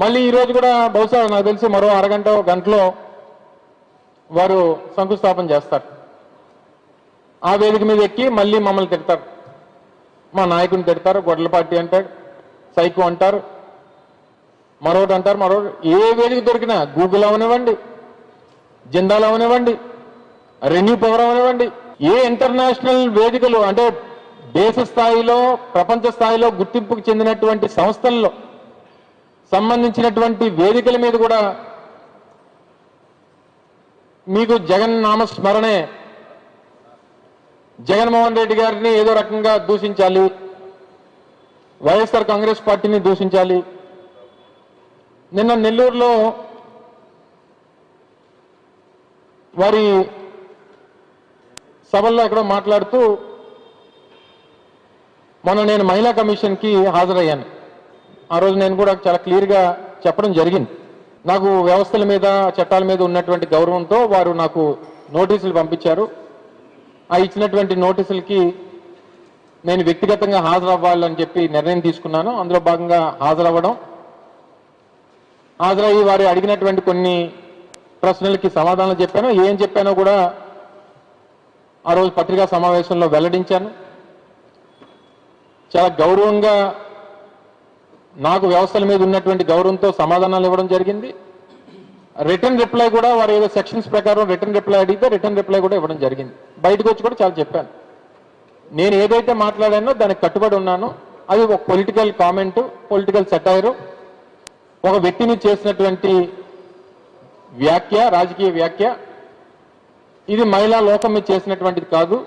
మళ్ళీ ఈరోజు కూడా బహుశా నాకు తెలిసి మరో అరగంట గంటలో వారు శంకుస్థాపన చేస్తారు. ఆ వేదిక మీద ఎక్కి మళ్ళీ మమ్మల్ని తిడతారు, మా నాయకుని తిడతారు, గొడ్ల పార్టీ అంటారు, సైకో అంటారు, మరొకటి అంటారు, మరొకటి. ఏ వేదిక దొరికినా గూగుల్ అవనివ్వండి, జిందాల్ అవనివ్వండి, రెన్యూ పవర్ అవనివ్వండి, ఏ ఇంటర్నేషనల్ వేదికలు అంటే దేశ స్థాయిలో ప్రపంచ స్థాయిలో గుర్తింపుకు చెందినటువంటి సంస్థల్లో సంబంధించినటువంటి వేదికల మీద కూడా మీకు జగన్ నామస్మరణే, జగన్మోహన్ రెడ్డి గారిని ఏదో రకంగా దూషించాలి, వైఎస్ఆర్ కాంగ్రెస్ పార్టీని దూషించాలి. నిన్న నెల్లూరులో వారి సభల్లో ఎక్కడో మాట్లాడుతూ మొన్న నేను మహిళా కమిషన్కి హాజరయ్యాను. ఆ రోజు నేను కూడా చాలా క్లియర్గా చెప్పడం జరిగింది. నాకు వ్యవస్థల మీద చట్టాల మీద ఉన్నటువంటి గౌరవంతో వారు నాకు నోటీసులు పంపించారు. ఆ ఇచ్చినటువంటి నోటీసులకి నేను వ్యక్తిగతంగా హాజరవ్వాలని చెప్పి నిర్ణయం తీసుకున్నాను. అందులో భాగంగా హాజరయ్యి వారు అడిగినటువంటి కొన్ని ప్రశ్నలకి సమాధానం చెప్పాను. ఏం చెప్పానో కూడా ఆ రోజు పత్రికా సమావేశంలో వెల్లడించాను. చాలా గౌరవంగా నాకు వ్యవస్థల మీద ఉన్నటువంటి గౌరవంతో సమాధానాలు ఇవ్వడం జరిగింది. రిటర్న్ రిప్లై కూడా వారు ఏదో సెక్షన్స్ ప్రకారం రిటర్న్ రిప్లై అడిగితే రిటర్న్ రిప్లై కూడా ఇవ్వడం జరిగింది. బయటకు వచ్చి కూడా చాలా చెప్పాను. నేను ఏదైతే మాట్లాడానో దానికి కట్టుబడి ఉన్నాను. అది ఒక పొలిటికల్ కామెంటు, పొలిటికల్ సెటైరు, ఒక వ్యక్తిని చేసినటువంటి వ్యాఖ్య, రాజకీయ వ్యాఖ్య. ఇది మహిళా లోకం మీద చేసినటువంటిది కాదు.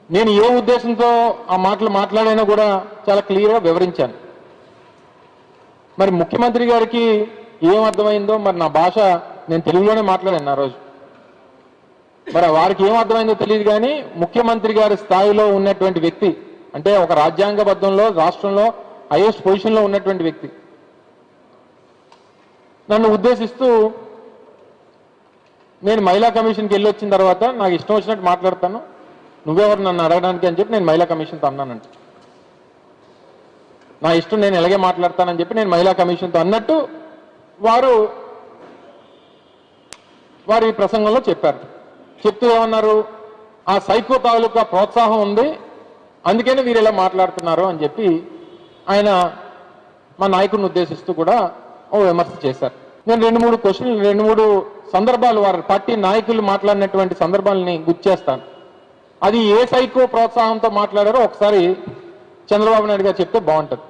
నేను ఏ ఉద్దేశంతో ఆ మాటలు మాట్లాడానో కూడా చాలా క్లియర్గా వివరించాను. మరి ముఖ్యమంత్రి గారికి ఏం అర్థమైందో, మరి నా భాష నేను తెలుగులోనే మాట్లాడాను ఆ రోజు. మరి వారికి ఏం అర్థమైందో తెలియదు, కానీ ముఖ్యమంత్రి గారి స్థాయిలో ఉన్నటువంటి వ్యక్తి, అంటే ఒక రాజ్యాంగబద్ధంలో రాష్ట్రంలో హైయెస్ట్ పొజిషన్లో ఉన్నటువంటి వ్యక్తి నన్ను ఉద్దేశిస్తూ నేను మహిళా కమిషన్కి వెళ్ళి వచ్చిన తర్వాత నాకు ఇష్టం వచ్చినట్టు మాట్లాడతాను, నువ్వెవరు నన్ను అడగడానికి అని చెప్పి నేను మహిళా కమిషన్తో అన్నానంట. నా ఇష్టం, నేను ఎలాగే మాట్లాడతానని చెప్పి నేను మహిళా కమిషన్తో అన్నట్టు వారి ప్రసంగంలో చెప్పారు. చెప్తూ ఏమన్నారు, ఆ సైకో తాలూకా ప్రోత్సాహం ఉంది, అందుకని వీరు ఇలా మాట్లాడుతున్నారు అని చెప్పి ఆయన మా నాయకుడిని ఉద్దేశిస్తూ కూడా ఓ విమర్శ చేశారు. నేను 2-3 క్వశ్చన్లు, 2-3 సందర్భాలు వారి పార్టీ నాయకులు మాట్లాడినటువంటి సందర్భాలని గుర్తిచేస్తాను. అది ఏ సైకో ప్రోత్సాహంతో మాట్లాడారో ఒకసారి చంద్రబాబు నాయుడు గారు చెప్తే బాగుంటుంది.